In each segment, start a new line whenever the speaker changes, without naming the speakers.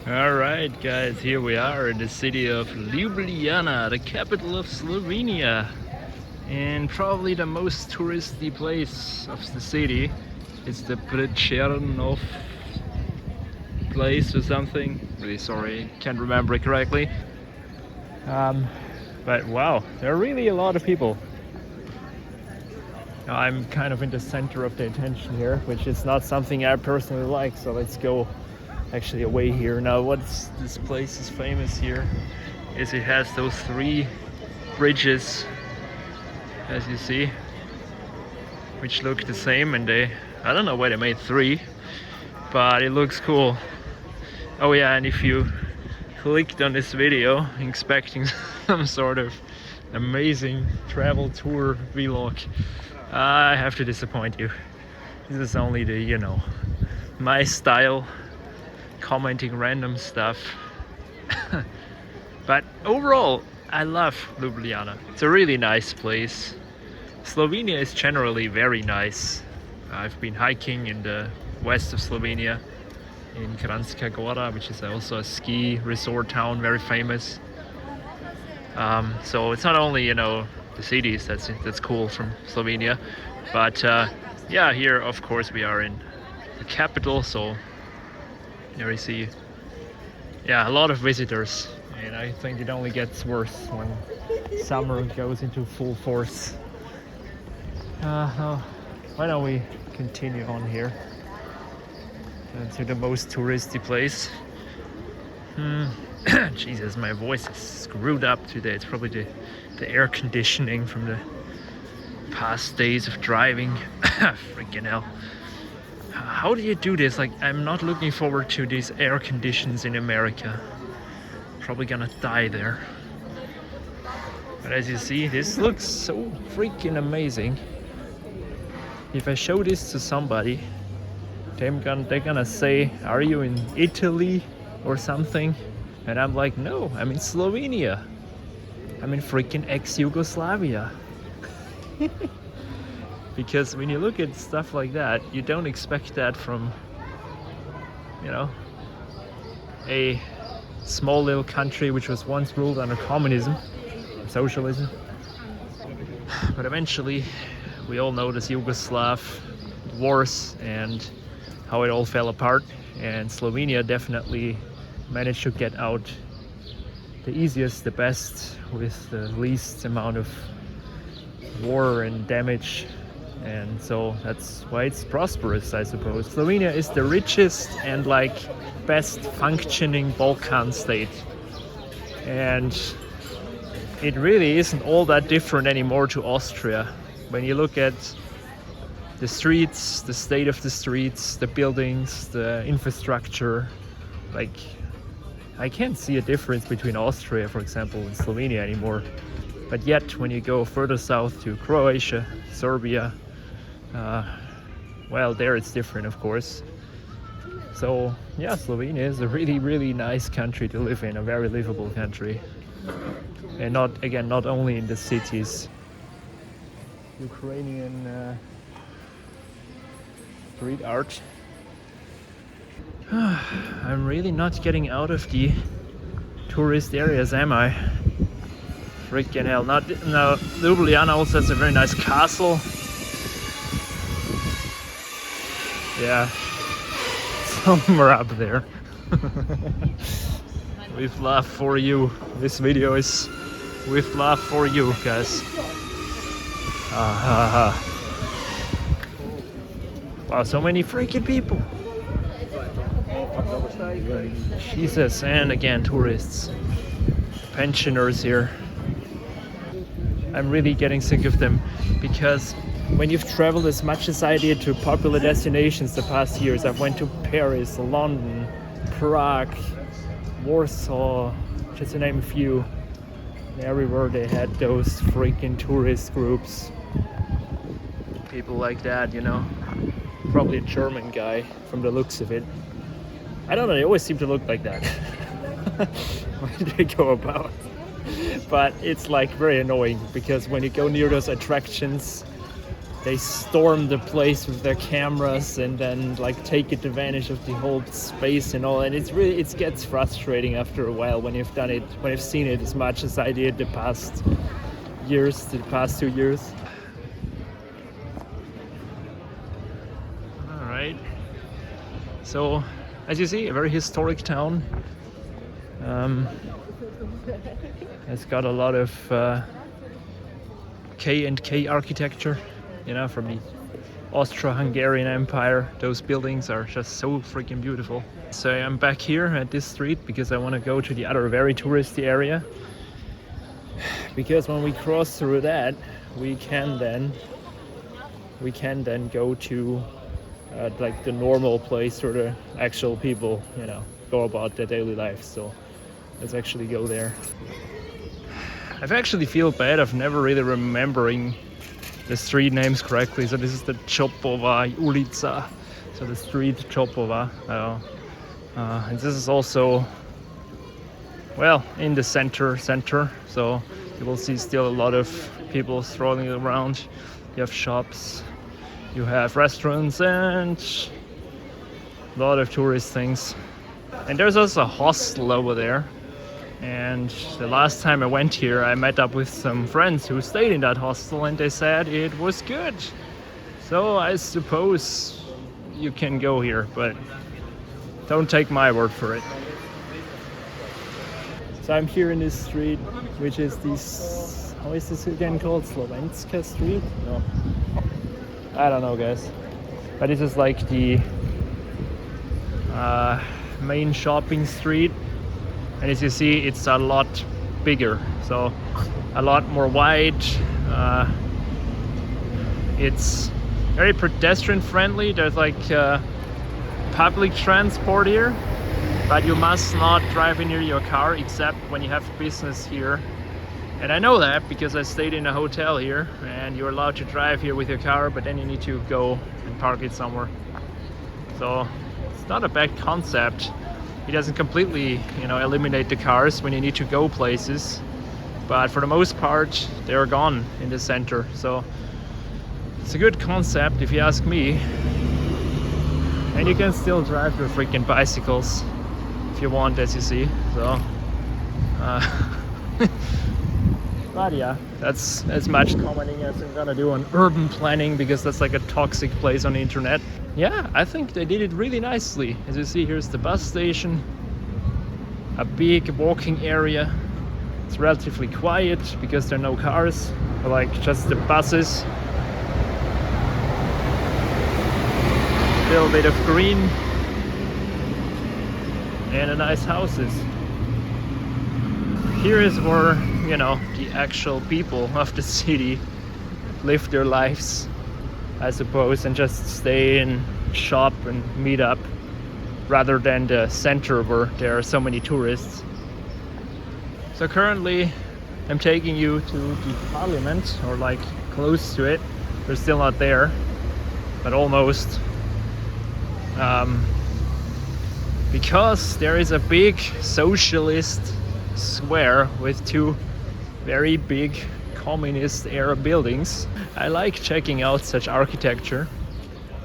Alright guys, here we are in the city of Ljubljana, the capital of Slovenia. And probably the most touristy place of the city. It's the Trg place or something. Really sorry, can't remember it correctly. But wow, there are really a lot of people. I'm kind of in the center of the attention here, which is not something I personally like, so let's go actually away here. Now what's this place is famous here is it has those three bridges, as you see, which look the same, and I don't know why they made three, but it looks cool. Oh yeah, and if you clicked on this video expecting some sort of amazing travel tour vlog, I have to disappoint you. This is only the, my style, commenting random stuff. But overall, I love Ljubljana. It's a really nice place. Slovenia is generally very nice. I've been hiking in the west of Slovenia, in Kranjska Gora, which is also a ski resort town, very famous. So it's not only, the cities that's cool from Slovenia, but yeah, here of course we are in the capital, so there you see, yeah, a lot of visitors, and I think it only gets worse when summer goes into full force. Why don't we continue on here to the most touristy place. Jesus, my voice is screwed up today. It's probably the air conditioning from the past days of driving. Freaking hell. How do you do this? Like, I'm not looking forward to these air conditions in America. Probably gonna die there. But as you see, this looks so freaking amazing. If I show this to somebody, they're gonna say, "Are you in Italy or something?" And I'm like, "No, I'm in Slovenia. I'm in freaking ex-Yugoslavia." Because when you look at stuff like that, you don't expect that from, a small little country which was once ruled under communism, socialism. But eventually, we all know this Yugoslav wars and how it all fell apart, and Slovenia definitely managed to get out the easiest, the best, with the least amount of war and damage, and so that's why it's prosperous, I suppose. Slovenia is the richest and best functioning Balkan state, and it really isn't all that different anymore to Austria. When you look at the streets, the state of the streets, the buildings, the infrastructure, I can't see a difference between Austria, for example, and Slovenia anymore. But yet, when you go further south to Croatia, Serbia, well, there it's different, of course. So, yeah, Slovenia is a really, really nice country to live in, a very livable country. And not only in the cities. Ukrainian street art. I'm really not getting out of the tourist areas, am I? Freaking hell. Now, Ljubljana also has a very nice castle. Yeah, somewhere up there. With love for you. This video is with love for you, guys. Wow, so many freaking people. Jesus, and again, tourists. Pensioners here. I'm really getting sick of them, because when you've traveled as much as I did to popular destinations the past years, I've went to Paris, London, Prague, Warsaw, just to name a few. Everywhere they had those freaking tourist groups. People like that, Probably a German guy from the looks of it. I don't know, they always seem to look like that when they go about. But it's very annoying, because when you go near those attractions, they storm the place with their cameras and then like take advantage of the whole space and all, and it gets frustrating after a while when you've done it, when you've seen it as much as I did the past 2 years. All right, so as you see, a very historic town. It's got a lot of K&K architecture, you know, from the Austro-Hungarian Empire. Those buildings are just so freaking beautiful. So I'm back here at this street because I want to go to the other very touristy area, because when we cross through that, we can then go to like the normal place where the actual people, you know, go about their daily life. So let's actually go there. I actually feel bad of never really remembering the street names correctly. So this is the Chopova ulica, so the street Chopova. And this is also, well, in the center. So you will see still a lot of people strolling around. You have shops, you have restaurants, and a lot of tourist things. And there's also a hostel over there. And the last time I went here, I met up with some friends who stayed in that hostel, and they said it was good. So I suppose you can go here, but don't take my word for it. So I'm here in this street, which is this, how is this again called? Slovenska Street? No, I don't know, guys. But this is like the main shopping street. And as you see, it's a lot bigger, so a lot more wide. It's very pedestrian friendly. There's like public transport here, but you must not drive in your car except when you have business here. And I know that because I stayed in a hotel here, and you're allowed to drive here with your car, but then you need to go and park it somewhere. So it's not a bad concept. It doesn't completely, you know, eliminate the cars when you need to go places, but for the most part they're gone in the center. So it's a good concept if you ask me. And you can still drive your freaking bicycles if you want, as you see. So but yeah, that's as much commenting as I'm gonna do on urban planning, because that's like a toxic place on the internet. Yeah, I think they did it really nicely. As you see, here's the bus station, a big walking area. It's relatively quiet because there are no cars, like just the buses. A little bit of green and a nice houses. Here is where, you know, the actual people of the city live their lives, I suppose, and just stay and shop and meet up, rather than the center where there are so many tourists. So currently I'm taking you to the parliament, or like close to it. We're still not there, but almost. Because there is a big socialist square with two very big communist era buildings. I like checking out such architecture,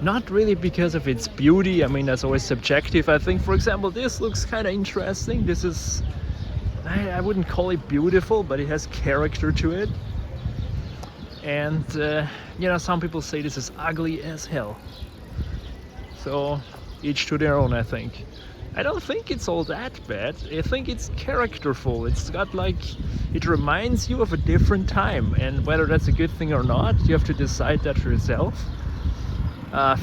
not really because of its beauty. I mean, that's always subjective. I think, for example, this looks kind of interesting. This is, I wouldn't call it beautiful, but it has character to it. And you know, some people say this is ugly as hell. So each to their own, I think. I don't think it's all that bad. I think it's characterful. It's got like, it reminds you of a different time, and whether that's a good thing or not, you have to decide that for yourself.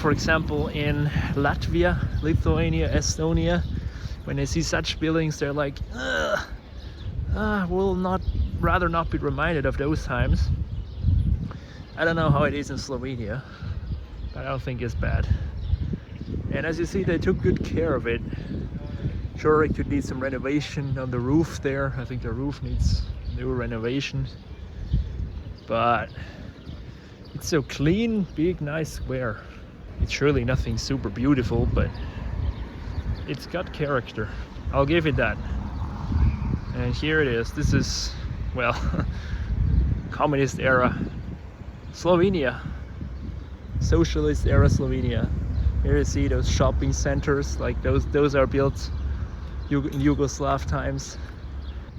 For example, in Latvia, Lithuania, Estonia, when they see such buildings, they're like, we'll rather not be reminded of those times. I don't know how it is in Slovenia, but I don't think it's bad. And as you see, they took good care of it. Sure, it could need some renovation on the roof there. I think the roof needs new renovation. But it's so clean, big, nice square. It's surely nothing super beautiful, but it's got character. I'll give it that. And here it is. This is, well, communist era Slovenia. socialist era Slovenia. Here you see those shopping centers, like those are built in Yugoslav times.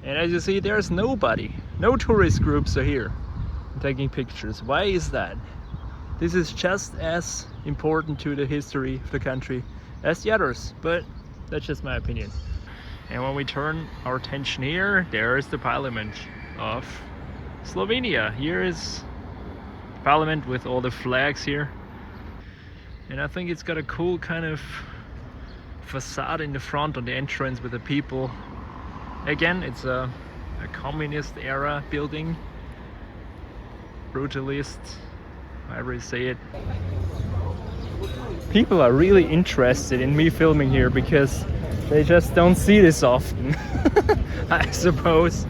And as you see, there's nobody, no tourist groups are here taking pictures. Why is that? This is just as important to the history of the country as the others, but that's just my opinion. And when we turn our attention here, there is the parliament of Slovenia. Here is the parliament with all the flags here. And I think it's got a cool kind of facade in the front on the entrance with the people. Again, it's a communist era building, brutalist, however you say it. People are really interested in me filming here because they just don't see this often. I suppose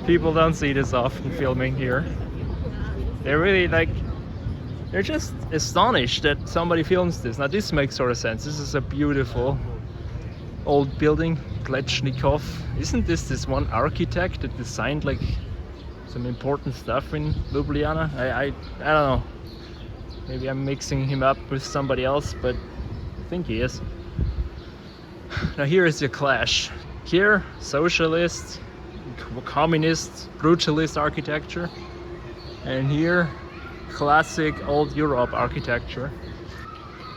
people don't see this often filming here. They're really like, they're just astonished that somebody films this. Now this makes sort of sense. This is a beautiful old building, Glechnikov. Isn't this one architect that designed like some important stuff in Ljubljana? I don't know. Maybe I'm mixing him up with somebody else, but I think he is. Now here is your clash. Here, socialist, communist, brutalist architecture. And here, classic old Europe architecture.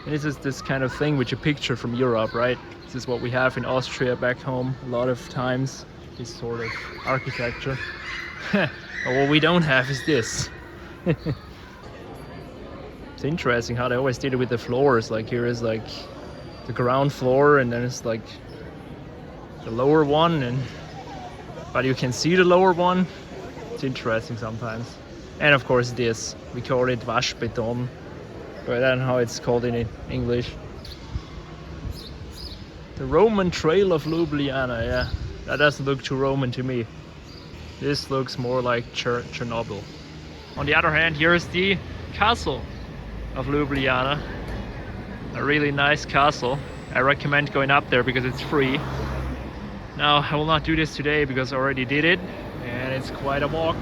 And this is this kind of thing which you picture from Europe, right? This is what we have in Austria back home a lot of times, this sort of architecture. What we don't have is this. It's interesting how they always did it with the floors. Like here is like the ground floor, and then it's like the lower one, but you can see the lower one. It's interesting sometimes. And of course this, we call it Waschbeton, but I don't know how it's called in English. The Roman Trail of Ljubljana, yeah. That doesn't look too Roman to me. This looks more like Chernobyl. On the other hand, here's the castle of Ljubljana. A really nice castle. I recommend going up there because it's free. Now, I will not do this today because I already did it, and it's quite a walk.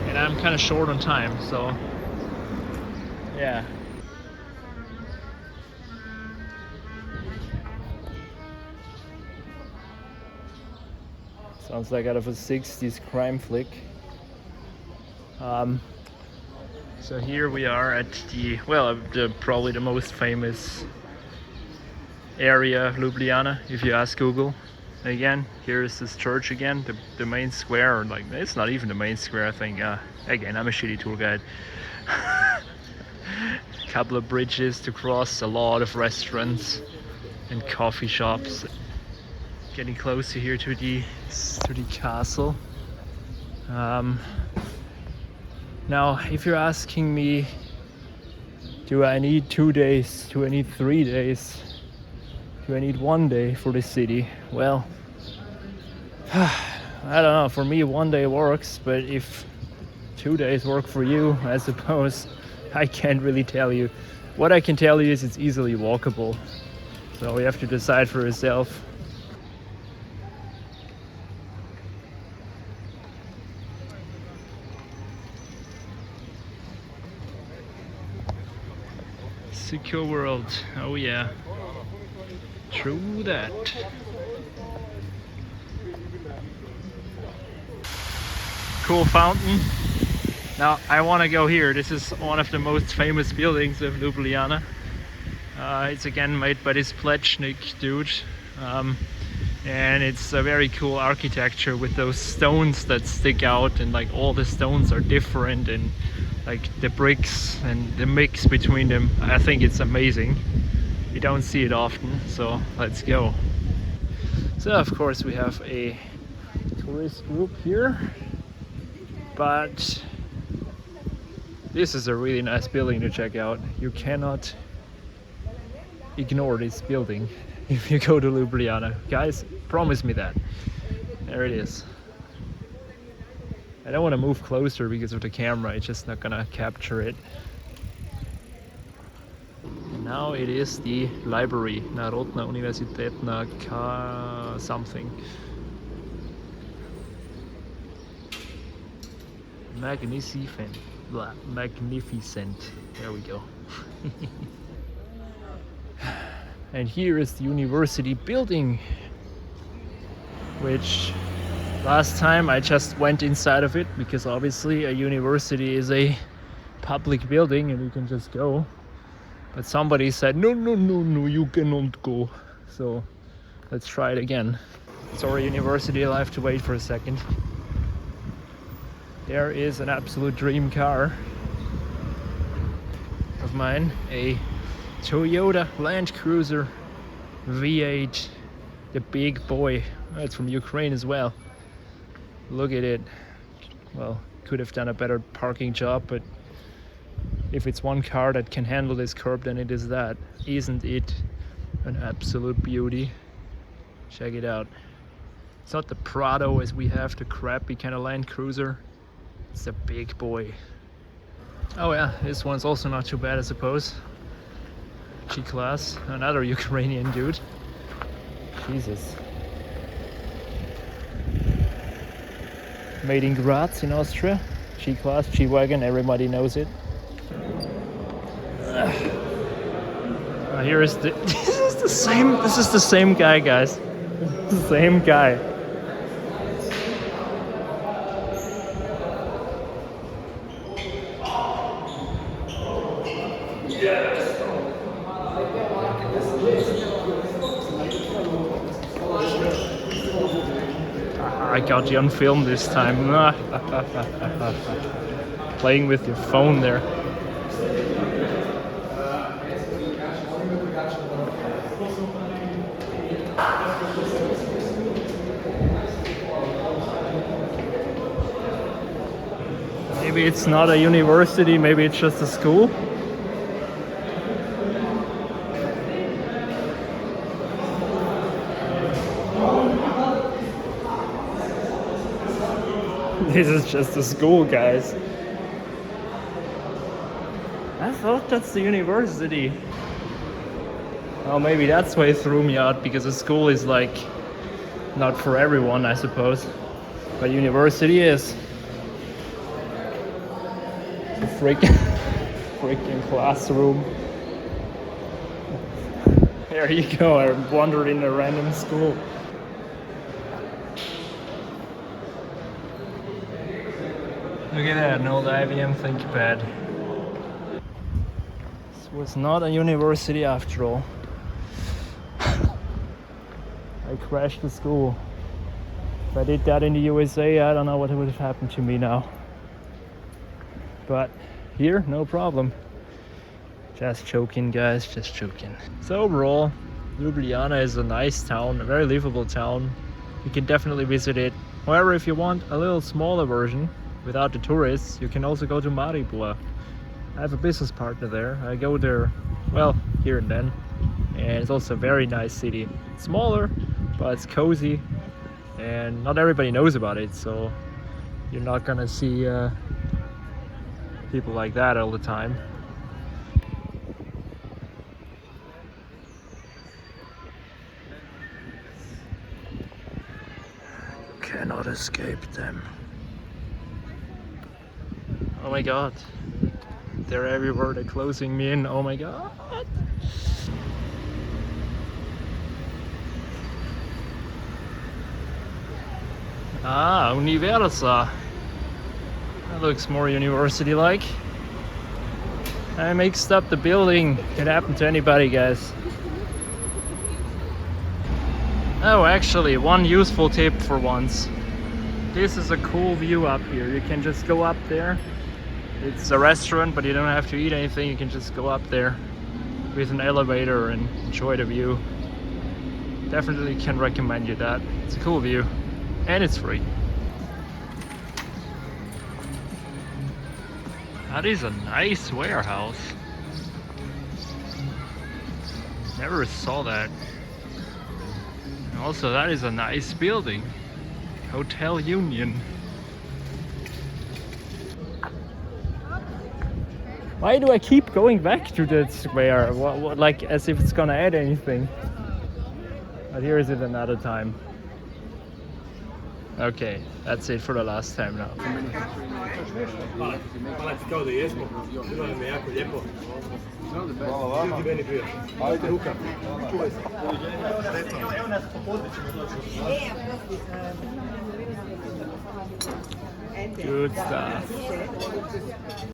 And I'm kind of short on time, so yeah. Sounds like out of a 60s crime flick. So here we are at probably the most famous area of Ljubljana, if you ask Google. Again, here is this church again, the main square, or like, it's not even the main square, I think. Again, I'm a shitty tour guide. Couple of bridges to cross, a lot of restaurants and coffee shops. Getting closer here to the castle. Now, if you're asking me, do I need 2 days? Do I need 3 days? Do I need 1 day for the city? Well, I don't know. For me, 1 day works, but if 2 days work for you, I suppose I can't really tell you. What I can tell you is it's easily walkable. So you have to decide for yourself. Secure world, oh yeah, true that. Cool fountain. Now I want to go here. This is one of the most famous buildings of Ljubljana. It's again made by this Plečnik dude, and it's a very cool architecture with those stones that stick out, and like all the stones are different, and like the bricks and the mix between them. I think it's amazing. You don't see it often, so let's go. So of course we have a tourist group here, but this is a really nice building to check out. You cannot ignore this building if you go to Ljubljana. Guys, promise me that. There it is. I don't want to move closer because of the camera, it's just not gonna capture it. Now it is the library, Narodna Univerzitetna something. Magnificent. Magnificent. There we go. And here is the university building, which last time I just went inside of it because obviously a university is a public building and you can just go. But somebody said, no, you cannot go. So let's try it again. Sorry, university, I'll have to wait for a second. There is an absolute dream car of mine, a Toyota Land Cruiser V8, the big boy. It's from Ukraine as well. Look at it. Well, could have done a better parking job, but if it's one car that can handle this curb, then it is that. Isn't it an absolute beauty? Check it out. It's not the Prado as we have, the crappy kind of Land Cruiser. It's a big boy. Oh yeah, this one's also not too bad, I suppose. G-Class, another Ukrainian dude. Jesus. Made in Graz in Austria. G-Class, G-Wagon, everybody knows it. Here is the... This is the same guy, guys. The same guy. I got you on film this time. Playing with your phone there. Maybe it's not a university, maybe it's just a school. This is just a school, guys. I thought that's the university. Oh, maybe that's why it threw me out, because a school is like not for everyone, I suppose. But university is. A freaking classroom. There you go, I wandered in a random school. Look at that, an old IBM ThinkPad. This was not a university after all. I crashed the school. If I did that in the USA, I don't know what would have happened to me now. But here, no problem. Just joking, guys, just joking. So overall, Ljubljana is a nice town, a very livable town. You can definitely visit it. However, if you want a little smaller version, without the tourists, you can also go to Maribor. I have a business partner there. I go there, well, here and then. And it's also a very nice city. It's smaller, but it's cozy. And not everybody knows about it, so you're not gonna see people like that all the time. You cannot escape them. Oh my god. They're everywhere, they're closing me in. Oh my god. Ah, Universa. That looks more university-like. I mixed up the building. Can happen to anybody, guys. Oh, actually, one useful tip for once. This is a cool view up here. You can just go up there. It's a restaurant, but you don't have to eat anything. You can just go up there with an elevator and enjoy the view. Definitely can recommend you that. It's a cool view. And it's free. That is a nice warehouse. Never saw that. And also, that is a nice building. Hotel Union. Why do I keep going back to that square? What, like as if it's gonna add anything. But here is it another time. Okay, that's it for the last time now.
Hvala ti kao da jesmo, bilo nam je jako lijepo. Hvala vama. Ti meni prije. Ajde ruka. Čuvaj se. Evo nas popodne ćemo doći.
Good stuff.